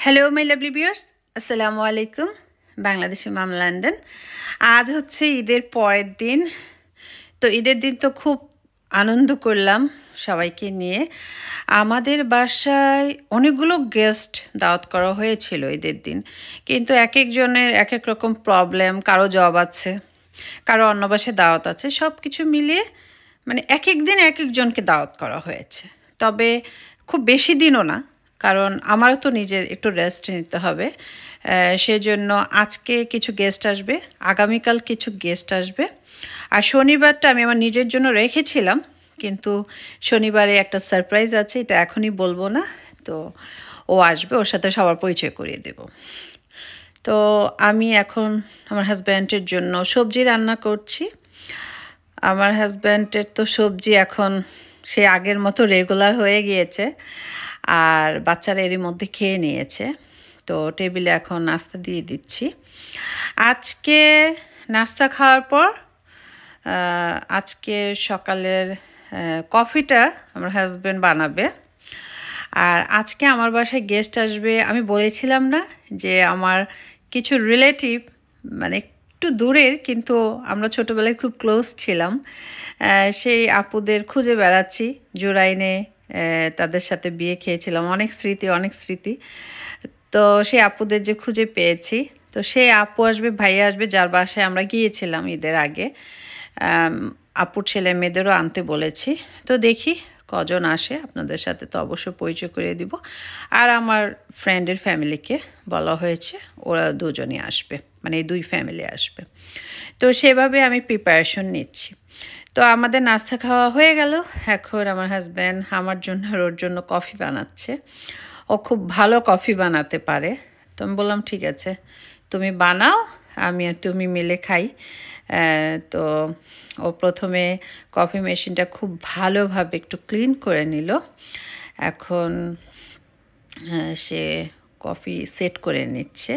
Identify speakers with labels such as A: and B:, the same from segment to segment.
A: Hello my lovely viewers, আসসালামু আলাইকুম। বাংলাদেশের মাম লন্ডন। আজ হচ্ছে ঈদের পরের দিন। তো ঈদের দিন তো খুব আনন্দ করলাম সবাইকে নিয়ে। আমাদের বাসায় অনেকগুলো গেস্ট দাওয়াত করা হয়েছিল ঈদের দিন, কিন্তু এক একজনের এক এক রকম প্রবলেম। কারো জব আছে, কারো অন্য বাসায় দাওয়াত আছে, সব কিছু মিলিয়ে মানে এক এক দিন এক একজনকে দাওয়াত করা হয়েছে। তবে খুব বেশি দিনও না, কারণ আমারও তো নিজের একটু রেস্ট নিতে হবে। সেজন্য আজকে কিছু গেস্ট আসবে, আগামীকাল কিছু গেস্ট আসবে, আর শনিবারটা আমি আমার নিজের জন্য রেখেছিলাম, কিন্তু শনিবারে একটা সারপ্রাইজ আছে, এটা এখনই বলবো না। তো ও আসবে, ওর সাথে সবার পরিচয় করিয়ে দেব। তো আমি এখন আমার হাজব্যান্ডের জন্য সবজি রান্না করছি। আমার হাজব্যান্ডের তো সবজি এখন সে আগের মতো রেগুলার হয়ে গিয়েছে, আর বাচ্চারা এরই মধ্যে খেয়ে নিয়েছে। তো টেবিলে এখন নাস্তা দিয়ে দিচ্ছি। আজকে নাস্তা খাওয়ার পর আজকে সকালের কফিটা আমার হাজব্যান্ড বানাবে। আর আজকে আমার বাসায় গেস্ট আসবে। আমি বলেছিলাম না যে আমার কিছু রিলেটিভ, মানে একটু দূরের, কিন্তু আমরা ছোটোবেলায় খুব ক্লোজ ছিলাম, সেই আপুদের খুঁজে বেড়াচ্ছি। জুরাইনে তাদের সাথে বিয়ে খেয়েছিলাম, অনেক স্মৃতি অনেক স্মৃতি। তো সেই আপুদের যে খুঁজে পেয়েছি, তো সেই আপু আসবে, ভাইয়া আসবে, যার বাসায় আমরা গিয়েছিলাম ঈদের আগে। আপুর ছেলে মেয়েদেরও আনতে বলেছি। তো দেখি কজন আসে, আপনাদের সাথে তো অবশ্যই পরিচয় করিয়ে দিব। আর আমার ফ্রেন্ডের ফ্যামিলিকে বলা হয়েছে, ওরা দুজনই আসবে, মানে এই দুই ফ্যামিলি আসবে। তো সেভাবে আমি প্রিপারেশন নিচ্ছি। তো আমাদের নাস্তা খাওয়া হয়ে গেল। এখন আমার হাজব্যান্ড আমার জন্য আর ওর জন্য কফি বানাচ্ছে। ও খুব ভালো কফি বানাতে পারে। তো আমি বললাম ঠিক আছে, তুমি বানাও, আমি আর তুমি মিলে খাই। তো ও প্রথমে কফি মেশিনটা খুব ভালোভাবে একটু ক্লিন করে নিল। এখন সে কফি সেট করে নিচ্ছে।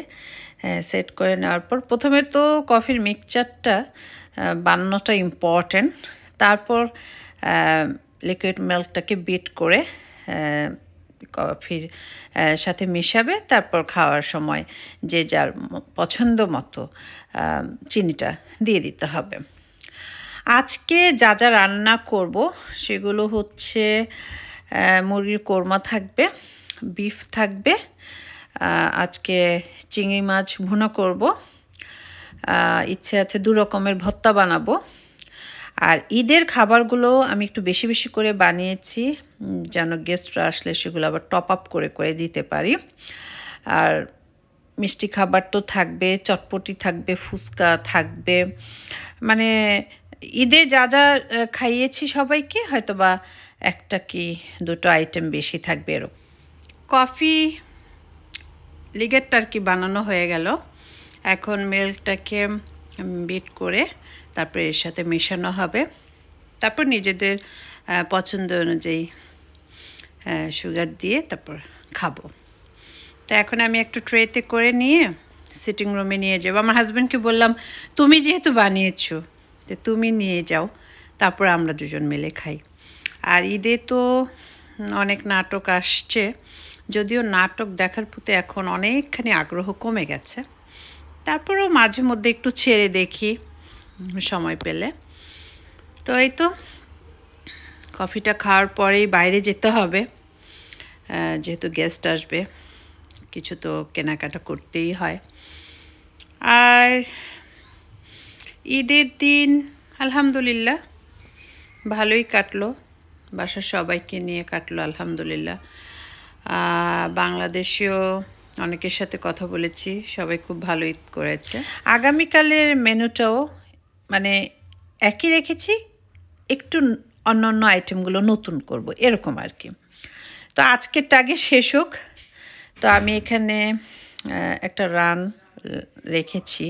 A: সেট করে নেওয়ার পর প্রথমে তো কফির মিক্সচারটা বানানোটা ইম্পর্ট্যান্ট। তারপর লিকুইড মিল্কটাকে বিট করে কফির সাথে মিশাবে। তারপর খাওয়ার সময় যে যার পছন্দ মতো চিনিটা দিয়ে দিতে হবে। আজকে যা যা রান্না করব সেগুলো হচ্ছে মুরগির কোরমা থাকবে, বিফ থাকবে, আজকে চিংড়ি মাছ ভুনা করব, ইচ্ছে আছে 2 রকমের ভর্তা বানাবো। আর ঈদের খাবারগুলো আমি একটু বেশি বেশি করে বানিয়েছি, যেন গেস্টরা আসলে সেগুলো আবার টপ আপ করে করে দিতে পারি। আর মিষ্টি খাবার তো থাকবে, চটপটি থাকবে, ফুচকা থাকবে, মানে ঈদে যা যা খাইয়েছি সবাইকে, হয়তো বা একটা কি 2টো আইটেম বেশি থাকবে এরকম। কফি লিগেটটা আর কি বানানো হয়ে গেল। এখন মিল্কটাকে বিট করে তারপরে এর সাথে মেশানো হবে। তারপর নিজেদের পছন্দ অনুযায়ী সুগার দিয়ে তারপর খাবো। তো এখন আমি একটু ট্রেতে করে নিয়ে সিটিং রুমে নিয়ে যাবো। আমার হাজব্যান্ডকে বললাম, তুমি যেহেতু বানিয়েছো তো তুমি নিয়ে যাও, তারপর আমরা দুজন মিলে খাই। আর ঈদে তো অনেক নাটক আসছে, যদিও নাটক দেখার প্রতি এখন অনেকখানি আগ্রহ কমে গেছে। তারপরেও মাঝে মধ্যে একটু ছেড়ে দেখি সময় পেলে। তো এই তো কফিটা খাওয়ার পরেই বাইরে যেতে হবে, যেহেতু গেস্ট আসবে, কিছু তো কেনাকাটা করতেই হয়। আর ঈদের দিন আলহামদুলিল্লাহ ভালোই কাটলো, বাসার সবাইকে নিয়ে কাটলো আলহামদুলিল্লাহ। বাংলাদেশেও অনেকের সাথে কথা বলেছি, সবাই খুব ভালো ঈদ করেছে। আগামীকালের মেনুটাও মানে একই রেখেছি, একটু অন্য অন্য আইটেমগুলো নতুন করব এরকম আর কি। তো আজকেরটা আগে শেষ হোক। তো আমি এখানে একটা রান রেখেছি,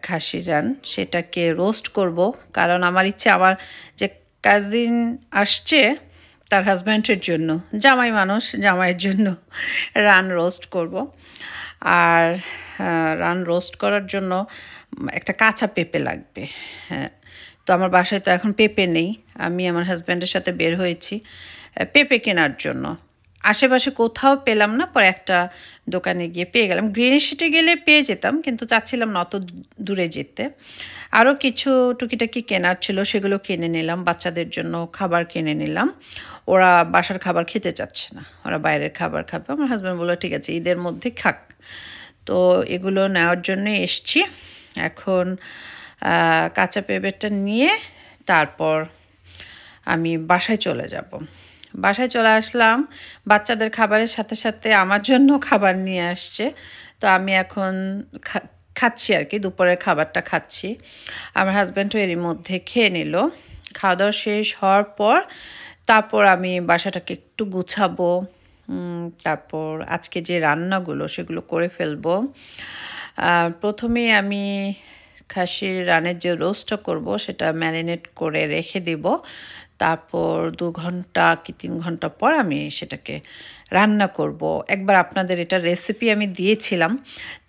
A: খাসির রান, সেটাকে রোস্ট করব। কারণ আমার ইচ্ছে, আমার যে কাজিন আসছে তার হাজব্যান্ডের জন্য, জামাই মানুষ, জামাইয়ের জন্য রান রোস্ট করব। আর রান রোস্ট করার জন্য একটা কাঁচা পেঁপে লাগবে। হ্যাঁ, তো আমার বাসায় তো এখন পেঁপে নেই। আমি আমার হাজব্যান্ডের সাথে বের হয়েছি পেঁপে কেনার জন্য। আশেপাশে কোথাও পেলাম না, পরে একটা দোকানে গিয়ে পেয়ে গেলাম। গ্রিন শিটে গেলে পেয়ে যেতাম, কিন্তু চাচ্ছিলাম না অত দূরে যেতে। আরও কিছু টুকিটাকি কেনার ছিল, সেগুলো কিনে নিলাম। বাচ্চাদের জন্য খাবার কিনে নিলাম। ওরা বাসার খাবার খেতে চাচ্ছে না, ওরা বাইরের খাবার খাবে। আমার হাজব্যান্ড বললো ঠিক আছে, ঈদের মধ্যে খাক। তো এগুলো নেওয়ার জন্য এসছি। এখন কাঁচা পেঁপেটা নিয়ে তারপর আমি বাসায় চলে যাব। বাসায় চলে আসলাম, বাচ্চাদের খাবারের সাথে সাথে আমার জন্য খাবার নিয়ে আসছে। তো আমি এখন খাচ্ছি আর কি, দুপুরের খাবারটা খাচ্ছি। আমার হাজব্যান্ডও এরই মধ্যে খেয়ে নিল। খাওয়া দাওয়া শেষ হওয়ার পর তারপর আমি বাসাটাকে একটু গুছাবো, তারপর আজকে যে রান্নাগুলো সেগুলো করে ফেলবো। প্রথমে আমি খাসির রানের যে রোস্টটা করব সেটা ম্যারিনেট করে রেখে দেব। তারপর 2 ঘন্টা কি 3 ঘন্টা পর আমি সেটাকে রান্না করব। একবার আপনাদের এটা রেসিপি আমি দিয়েছিলাম।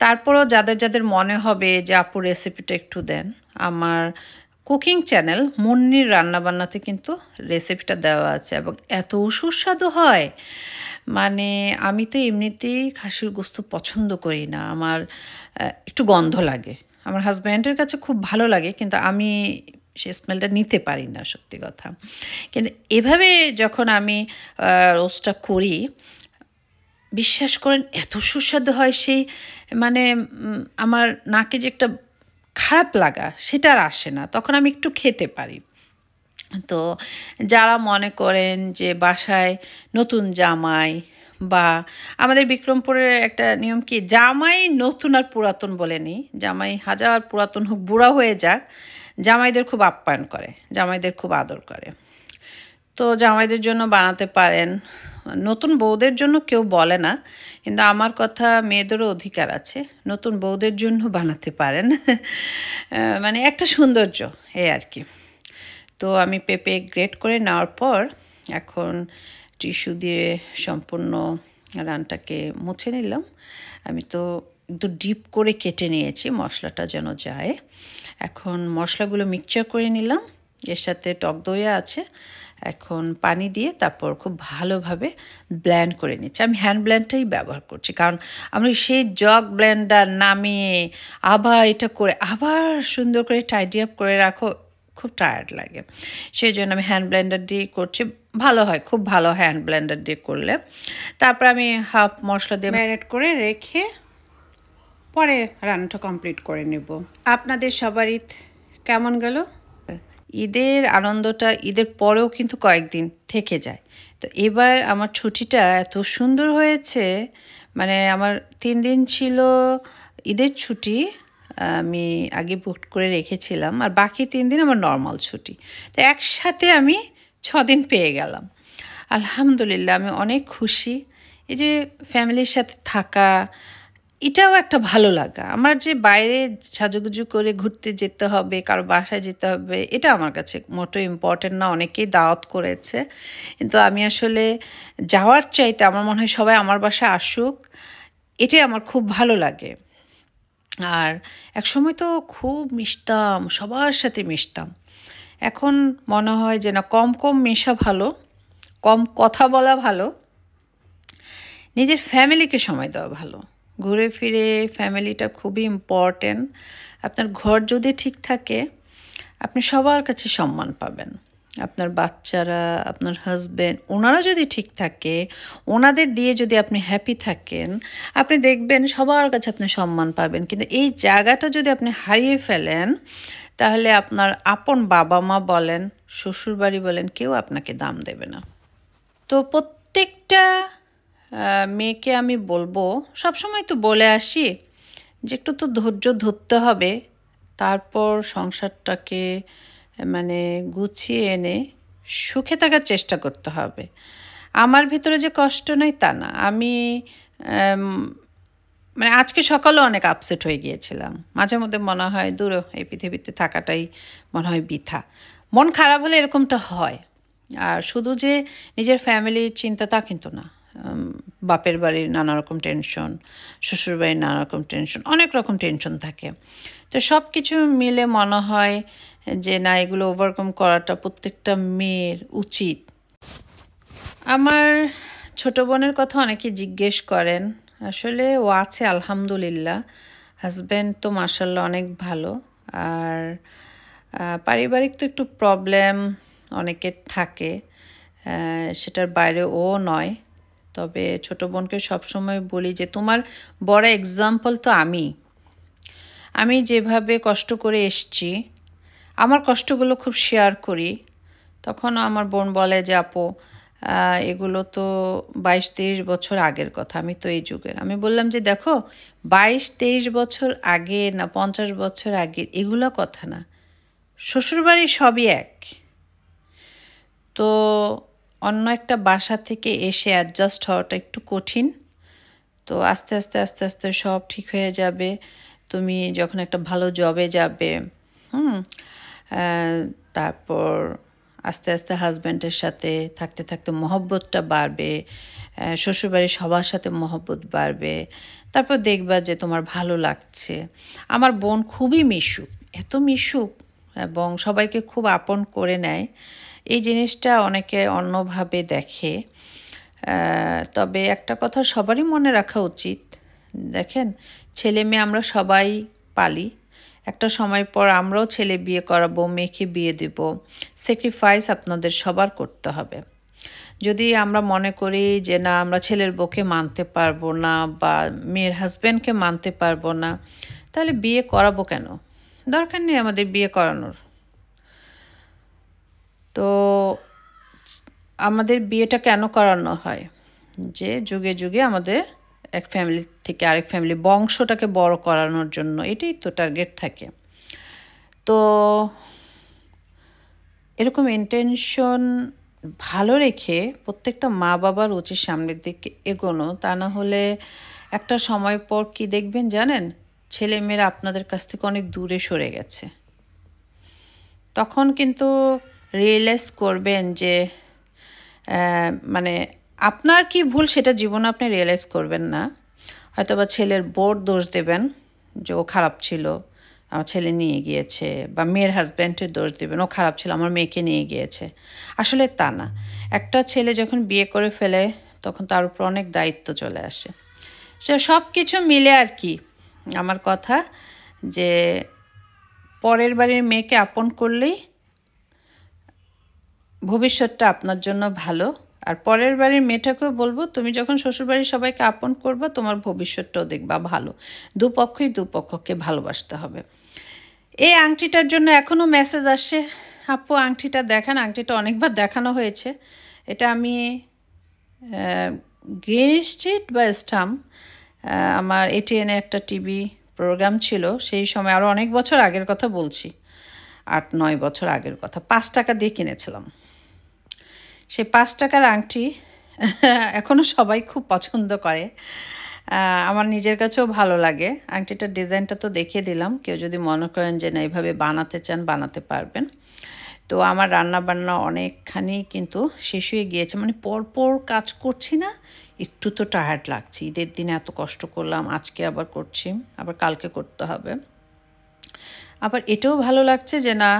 A: তারপরও যাদের যাদের মনে হবে যে আপু রেসিপিটা একটু দেন, আমার কুকিং চ্যানেল মুন্নির রান্নাবান্নাতে কিন্তু রেসিপিটা দেওয়া আছে, এবং এত সুস্বাদু হয়। মানে আমি তো এমনিতেই খাসির গোস্ত পছন্দ করি না, আমার একটু গন্ধ লাগে। আমার হাজব্যান্ডের কাছে খুব ভালো লাগে, কিন্তু আমি সে স্মেলটা নিতে পারি না, সত্যি কথা। কিন্তু এভাবে যখন আমি রোস্টটা করি, বিশ্বাস করেন এত সুস্বাদু হয়, সেই মানে আমার নাকে যে একটা খারাপ লাগা সেটা আর আসে না, তখন আমি একটু খেতে পারি। তো যারা মনে করেন যে বাসায় নতুন জামাই, বা আমাদের বিক্রমপুরের একটা নিয়ম কি, জামাই নতুন আর পুরাতন বলেনি, জামাই হাজার পুরাতন হোক, বুড়া হয়ে যাক, জামাইদের খুব আপ্যায়ন করে, জামাইদের খুব আদর করে। তো জামাইদের জন্য বানাতে পারেন। নতুন বউদের জন্য কেউ বলে না, কিন্তু আমার কথা, মেয়েদেরও অধিকার আছে, নতুন বউদের জন্য বানাতে পারেন। মানে একটা সৌন্দর্য, এই আর কি। তো আমি পেঁপে গ্রেট করে নেওয়ার পর এখন টিস্যু দিয়ে সম্পূর্ণ রানটাকে মুছে নিলাম। আমি তো একটু ডিপ করে কেটে নিয়েছি, মশলাটা যেন যায়। এখন মশলাগুলো মিক্সচার করে নিলাম, এর সাথে টক দই আছে। এখন পানি দিয়ে তারপর খুব ভালোভাবে ব্লেন্ড করে নিচ্ছি। আমি হ্যান্ড ব্লেন্ডটাই ব্যবহার করছি, কারণ আমরা সেই জগ ব্লেন্ডার নামিয়ে আবার এটা করে আবার সুন্দর করে টাইডি আপ করে রাখো, খুব টায়ার্ড লাগে। সেই জন্য আমি হ্যান্ড ব্লেন্ডার দিয়ে করছি, ভালো হয়, খুব ভালো হ্যান্ড ব্লেন্ডার দিয়ে করলে। তারপর আমি হাফ মশলা দিয়ে ম্যারিনেট করে রেখে পরে রান্নাটা কমপ্লিট করে নেব। আপনাদের সবার ঈদ কেমন গেল? ঈদের আনন্দটা ঈদের পরেও কিন্তু কয়েকদিন থেকে যায়। তো এবার আমার ছুটিটা এত সুন্দর হয়েছে, মানে আমার 3 দিন ছিল ঈদের ছুটি, আমি আগে বুক করে রেখেছিলাম, আর বাকি 3 দিন আমার নর্মাল ছুটি। তো একসাথে আমি 6 দিন পেয়ে গেলাম। আলহামদুলিল্লাহ, আমি অনেক খুশি। এই যে ফ্যামিলির সাথে থাকা, এটাও একটা ভালো লাগা। আমার যে বাইরে সাজুগুজু করে ঘুরতে যেতে হবে, কারো বাসায় যেতে হবে, এটা আমার কাছে মোটেও ইম্পর্টেন্ট না। অনেকেই দাওয়াত করেছে, কিন্তু আমি আসলে যাওয়ার চাইতে আমার মনে হয় সবাই আমার বাসায় আসুক, এটাই আমার খুব ভালো লাগে। আর একসময় তো খুব মিশতাম, সবার সাথে মিশতাম। এখন মনে হয় যে না, কম কম মেশা ভালো, কম কথা বলা ভালো, নিজের ফ্যামিলিকে সময় দেওয়া ভালো। ঘুরে ফিরে ফ্যামিলিটা খুবই ইম্পর্টেন্ট। আপনার ঘর যদি ঠিক থাকে, আপনি সবার কাছে সম্মান পাবেন। আপনার বাচ্চারা, আপনার হাজব্যান্ড, ওনারা যদি ঠিক থাকে, ওনাদের দিয়ে যদি আপনি হ্যাপি থাকেন, আপনি দেখবেন সবার কাছে আপনি সম্মান পাবেন। কিন্তু এই জায়গাটা যদি আপনি হারিয়ে ফেলেন, তাহলে আপনার আপন বাবা মা বলেন, শ্বশুরবাড়ি বলেন, কেউ আপনাকে দাম দেবে না। তো প্রত্যেকটা মেয়েকে আমি বলবো, সবসময় তো বলে আসি যে একটু তো ধৈর্য ধরতে হবে, তারপর সংসারটাকে মানে গুছিয়ে এনে সুখে থাকার চেষ্টা করতে হবে। আমার ভিতরে যে কষ্ট নেই তা না, আমি মানে আজকে সকালেও অনেক আপসেট হয়ে গিয়েছিলাম। মাঝে মধ্যে মনে হয় দূর, এই পৃথিবীতে থাকাটাই মনে হয় বৃথা। মন খারাপ হলে এরকমটা হয়। আর শুধু যে নিজের ফ্যামিলির চিন্তা তা কিন্তু না, বাপের বাড়ির নানা রকম টেনশন, শ্বশুরবাড়ির নানা রকম টেনশন, অনেক রকম টেনশন থাকে। তো সব কিছু মিলে মনে হয় যে না, এগুলো ওভারকাম করাটা প্রত্যেকটা মেয়ের উচিত। আমার ছোট বোনের কথা অনেকে জিজ্ঞেস করেন। আসলে ও আছে আলহামদুলিল্লাহ। হাজব্যান্ড তো মাশাআল্লাহ অনেক ভালো। আর পারিবারিক তো একটু প্রবলেম অনেকের থাকে, সেটার বাইরে ও নয়। তবে ছোট বোনকে সবসময় বলি যে তোমার বড় এক্সাম্পল তো আমি যেভাবে কষ্ট করে এসছি, আমার কষ্টগুলো খুব শেয়ার করি। তখন আমার বোন বলে যে আপু এগুলো তো 22-23 বছর আগের কথা, আমি তো এই যুগের। আমি বললাম যে দেখো 22-23 বছর আগে না 50 বছর আগে এগুলো কথা না, শ্বশুরবাড়ি সবই এক। তো অন্য একটা বাসা থেকে এসে অ্যাডজাস্ট হওয়াটা একটু কঠিন। তো আস্তে আস্তে আস্তে আস্তে সব ঠিক হয়ে যাবে। তুমি যখন একটা ভালো জবে যাবে, তারপর আস্তে আস্তে হাজব্যান্ডের সাথে থাকতে থাকতে মহব্বতটা বাড়বে, শ্বশুরবাড়ির সবার সাথে মহব্বত বাড়বে। তারপর দেখবা যে তোমার ভালো লাগছে। আমার বোন খুবই মিশুক, এত মিশুক, এবং সবাইকে খুব আপন করে নেয়। এই জিনিসটা অনেকে অন্যভাবে দেখে। তবে একটা কথা সবারই মনে রাখা উচিত, দেখেন ছেলে মেয়ে আমরা সবাই পালি, একটা সময় পর আমরাও ছেলে বিয়ে করাবো, মেয়েকে বিয়ে দেব। স্যাক্রিফাইস আপনাদের সবার করতে হবে। যদি আমরা মনে করি যে না আমরা ছেলের বউকে মানতে পারবো না বা মেয়ের হাজব্যান্ডকে মানতে পারবো না, তাহলে বিয়ে করাবো কেন? দরকার নেই আমাদের বিয়ে করানোর। তো আমাদের বিয়েটা কেন করানো হয়? যে যুগে যুগে আমাদের এক ফ্যামিলি থেকে আরেক ফ্যামিলি বংশটাকে বড় করানোর জন্য, এটাই তো টার্গেট থাকে। তো এরকম ইন্টেনশন ভালো রেখে প্রত্যেকটা মা বাবার উচিত সামনের দিকে এগোনো। তা না হলে একটা সময় পর কি দেখবেন জানেন, ছেলেমেয়েরা আপনাদের কাছ থেকে অনেক দূরে সরে গেছে। তখন কিন্তু রিয়েলাইজ করবেন যে মানে আপনার কি ভুল সেটা জীবনে আপনি রিয়েলাইজ করবেন না। হয়তো বা ছেলের বউর দোষ দেবেন যে ও খারাপ ছিল, আমার ছেলে নিয়ে গিয়েছে, বা মেয়ের হাজব্যান্ডের দোষ দেবেন ও খারাপ ছিল, আমার মেয়েকে নিয়ে গিয়েছে। আসলে তা না। একটা ছেলে যখন বিয়ে করে ফেলে তখন তার উপর অনেক দায়িত্ব চলে আসে। সে সব কিছু মিলে আর কি আমার কথা, যে পরের বাড়ির মেয়েকে আপন করলেই ভবিষ্যৎটা আপনার জন্য ভালো। আর পরের বাড়ির মেয়েটাকেও বলবো তুমি যখন শ্বশুরবাড়ির সবাইকে আপন করবা তোমার ভবিষ্যৎটাও দেখবা ভালো। দুপক্ষই দুপক্ষকে ভালোবাসতে হবে। এই আংটিটার জন্য এখনও মেসেজ আসে, আপু আংটিটা দেখান। আংটিটা অনেকবার দেখানো হয়েছে। এটা আমি গ্রিন স্ট্রিট বা স্টাম, আমার এটিএনে একটা টিভি প্রোগ্রাম ছিল, সেই সময় আরও অনেক বছর আগের কথা বলছি, 8-9 বছর আগের কথা, 5 টাকা দিয়ে কিনেছিলাম। সেই 5 টাকার আংটি এখনও সবাই খুব পছন্দ করে, আমার নিজের কাছেও ভালো লাগে। আংটিটার ডিজাইনটা তো দেখিয়ে দিলাম, কেউ যদি মনে করেন যে না এইভাবে বানাতে চান বানাতে পারবেন। তো আমার রান্নাবান্না অনেকখানি কিন্তু শেষ হয়ে গিয়েছে, মানে পরপর কাজ করছি না, একটু তো টায়ার্ড লাগছে। ঈদের দিনে এত কষ্ট করলাম, আজকে আবার করছি, আবার কালকে করতে হবে। আবার এটাও ভালো লাগছে যে না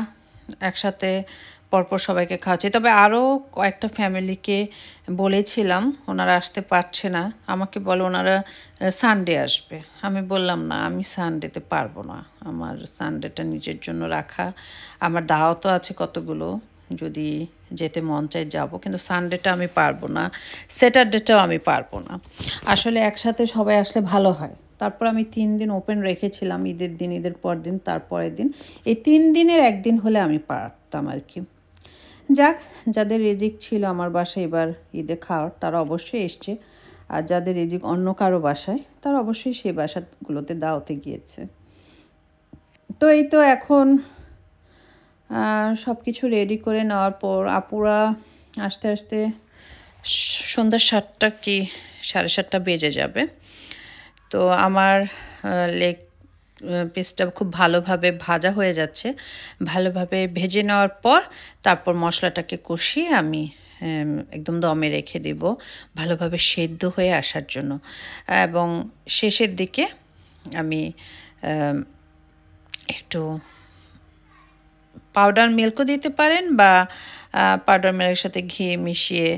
A: একসাথে পরপর সবাইকে খাওয়াচ্ছি। তবে আরও কয়েকটা ফ্যামিলিকে বলেছিলাম, ওনারা আসতে পারছে না। আমাকে বলে ওনারা সানডে আসবে। আমি বললাম না, আমি সানডেতে পারবো না, আমার সানডেটা নিজের জন্য রাখা। আমার দাওয়াতও আছে কতগুলো, যদি যেতে মন চায় যাব, কিন্তু সানডেটা আমি পারবো না, স্যাটারডেটাও আমি পারবো না। আসলে একসাথে সবাই আসলে ভালো হয়। তারপর আমি 3 দিন ওপেন রেখেছিলাম, ঈদের দিন, ঈদের পর দিন, তারপরের দিন। এই 3 দিনের একদিন হলে আমি পারতাম আর কি। যাক, যাদের রিজিক ছিল আমার বাসায় এবার ঈদে খাওয়ার তারা অবশ্যই এসছে, আর যাদের রিজিক অন্য কারো বাসায় তারা অবশ্যই সেই বাসাগুলোতে দাওয়াতে গিয়েছে। তো এই তো এখন সব কিছু রেডি করে নেওয়ার পর আপুরা আস্তে আস্তে সন্ধ্যা 7টা কি 7:30 বেজে যাবে। তো আমার লেগ পিসটা খুব ভালোভাবে ভাজা হয়ে যাচ্ছে। ভালোভাবে ভেজে নেওয়ার পর তারপর মশলাটাকে কষিয়ে আমি একদম দমে রেখে দেব ভালোভাবে সেদ্ধ হয়ে আসার জন্য। এবং শেষের দিকে আমি একটু পাউডার মিল্কও দিতে পারেন বা পাউডার মিল্কের সাথে ঘি মিশিয়ে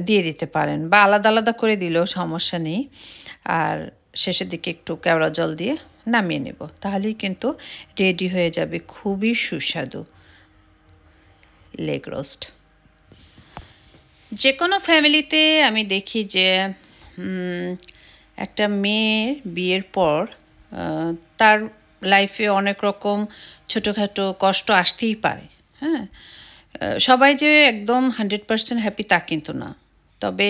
A: দিয়ে দিতে পারেন বা আলাদা আলাদা করে দিলেও সমস্যা নেই। আর শেষের দিকে একটু কেওড়া জল দিয়ে নামিয়ে নেব, তাহলেই কিন্তু রেডি হয়ে যাবে খুবই সুস্বাদু লেগ রোস্ট। যে কোনো ফ্যামিলিতে আমি দেখি যে একটা মেয়ের বিয়ের পর তার লাইফে অনেক রকম ছোটোখাটো কষ্ট আসতেই পারে। হ্যাঁ, সবাই যে একদম 100% হ্যাপি তা কিন্তু না। তবে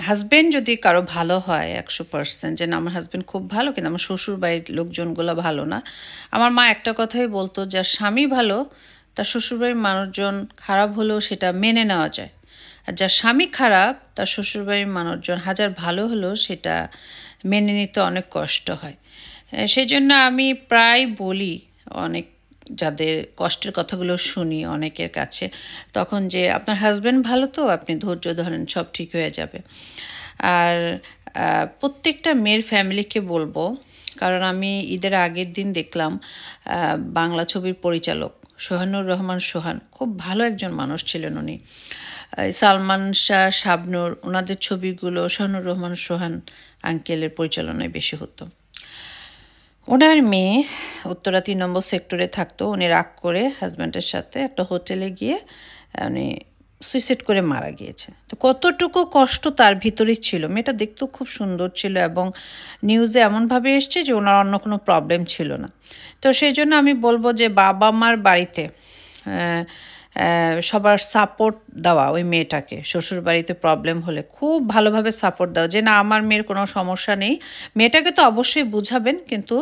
A: হাজব্যান্ড যদি কারো ভালো হয় 100%, যে না আমার হাজব্যান্ড খুব ভালো কিন্তু আমার শ্বশুর বাড়ির লোকজনগুলো ভালো না, আমার মা একটা কথাই বলতো, যার স্বামী ভালো তার শ্বশুরবাড়ির মানুষজন খারাপ হলেও সেটা মেনে নেওয়া যায়, আর যার স্বামী খারাপ তার শ্বশুরবাড়ির মানুষজন হাজার ভালো হলেও সেটা মেনে নিতে অনেক কষ্ট হয়। সেই জন্য আমি প্রায় বলি, অনেক যাদের কষ্টের কথাগুলো শুনি অনেকের কাছে, তখন যে আপনার হাজব্যান্ড ভালো তো আপনি ধৈর্য ধরেন, সব ঠিক হয়ে যাবে। আর প্রত্যেকটা মেয়ের ফ্যামিলিকে বলবো, কারণ আমি ঈদের আগের দিন দেখলাম বাংলা ছবির পরিচালক সোহানুর রহমান সোহান, খুব ভালো একজন মানুষ ছিলেন উনি। সালমান শাহ, শাবনূর, ওনাদের ছবিগুলো সোহানুর রহমান সোহান আঙ্কেলের পরিচালনায় বেশি হতো। ওনার মেয়ে উত্তরা 3 নম্বর সেক্টরে থাকতো। উনি রাগ করে হাজব্যান্ডের সাথে একটা হোটেলে গিয়ে উনি সুইসাইড করে মারা গিয়েছে। তো কতটুকু কষ্ট তার ভিতরে ছিল। মেয়েটা দেখতেও খুব সুন্দর ছিল এবং নিউজে এমনভাবে এসছে যে ওনার অন্য কোনো প্রবলেম ছিল না। তো সেই জন্য আমি বলবো যে বাবা মার বাড়িতে সবার সাপোর্ট দেওয়া, ওই মেয়েটাকে শ্বশুর বাড়িতে প্রবলেম হলে খুব ভালোভাবে সাপোর্ট দেওয়া, যে না আমার মেয়ের কোনো সমস্যা নেই। মেয়েটাকে তো অবশ্যই বুঝাবেন, কিন্তু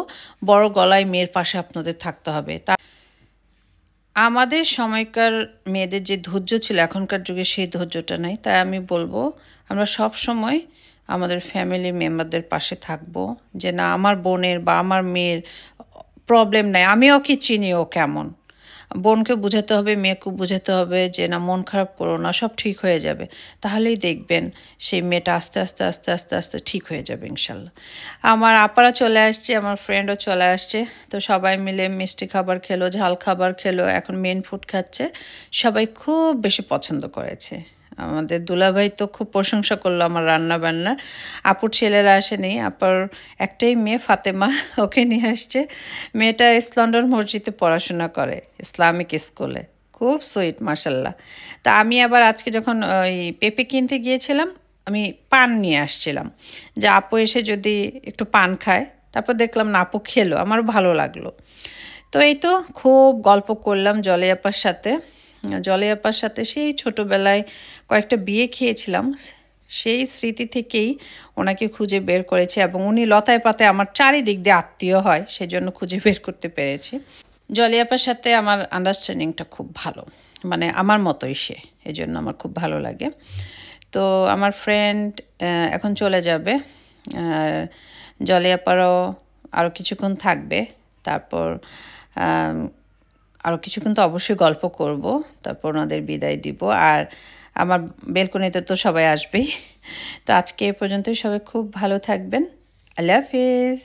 A: বড় গলায় মেয়ের পাশে আপনাদের থাকতে হবে। তা আমাদের সময়কার মেয়েদের যে ধৈর্য ছিল এখনকার যুগে সেই ধৈর্যটা নাই। তাই আমি বলবো আমরা সব সময় আমাদের ফ্যামিলি মেম্বারদের পাশে থাকবো, যে না আমার বোনের বা আমার মেয়ের প্রবলেম নাই, আমি ওকে চিনি, ও কেমন। বোনকে বোঝাতে হবে, মেয়েকে বোঝাতে হবে যে না মন খারাপ করো না, সব ঠিক হয়ে যাবে। তাহলেই দেখবেন সেই মেয়েটা আস্তে আস্তে আস্তে আস্তে আস্তে ঠিক হয়ে যাবে ইনশাল্লাহ। আমার আপারা চলে আসছে, আমার ফ্রেন্ডও চলে আসছে, তো সবাই মিলে মিষ্টি খাবার খেলো, ঝাল খাবার খেলো, এখন মেন ফুড খাচ্ছে। সবাই খুব বেশি পছন্দ করেছে। আমাদের দুলাভাই তো খুব প্রশংসা করলো আমার রান্না বান্নার। আপুর ছেলেরা আসেনি, আপার একটাই মেয়ে ফাতেমা, ওকে নিয়ে আসছে। মেয়েটা ইস্ট লন্ডন মসজিদে পড়াশোনা করে, ইসলামিক স্কুলে, খুব সুইট মাশাল্লাহ। তা আমি আবার আজকে যখন ওই পেঁপে কিনতে গিয়েছিলাম, আমি পান নিয়ে আসছিলাম, যে আপু এসে যদি একটু পান খায়। তারপর দেখলাম না আপু খেলো, আমার ভালো লাগলো। তো এই তো খুব গল্প করলাম জলি আপার সাথে। জলি আপার সাথে সেই ছোটোবেলায় কয়েকটা বিয়ে খেয়েছিলাম, সেই স্মৃতি থেকেই ওনাকে খুঁজে বের করেছি, এবং উনি লতায় পাতায় আমার চারিদিক দিয়ে আত্মীয় হয়, সেই জন্য খুঁজে বের করতে পেরেছি। জলি আপার সাথে আমার আন্ডারস্ট্যান্ডিংটা খুব ভালো, মানে আমার মতোই সে, এই জন্য আমার খুব ভালো লাগে। তো আমার ফ্রেন্ড এখন চলে যাবে, জলি আপারও আরও কিছুক্ষণ থাকবে, তারপর আরও কিছুক্ষণ তো অবশ্যই গল্প করব, তারপর ওনাদের বিদায় দিব। আর আমার বেলকনিতে তো সবাই আসবেই। তো আজকে এ পর্যন্তই, সবাই খুব ভালো থাকবেন। আল্লাহ হাফেজ।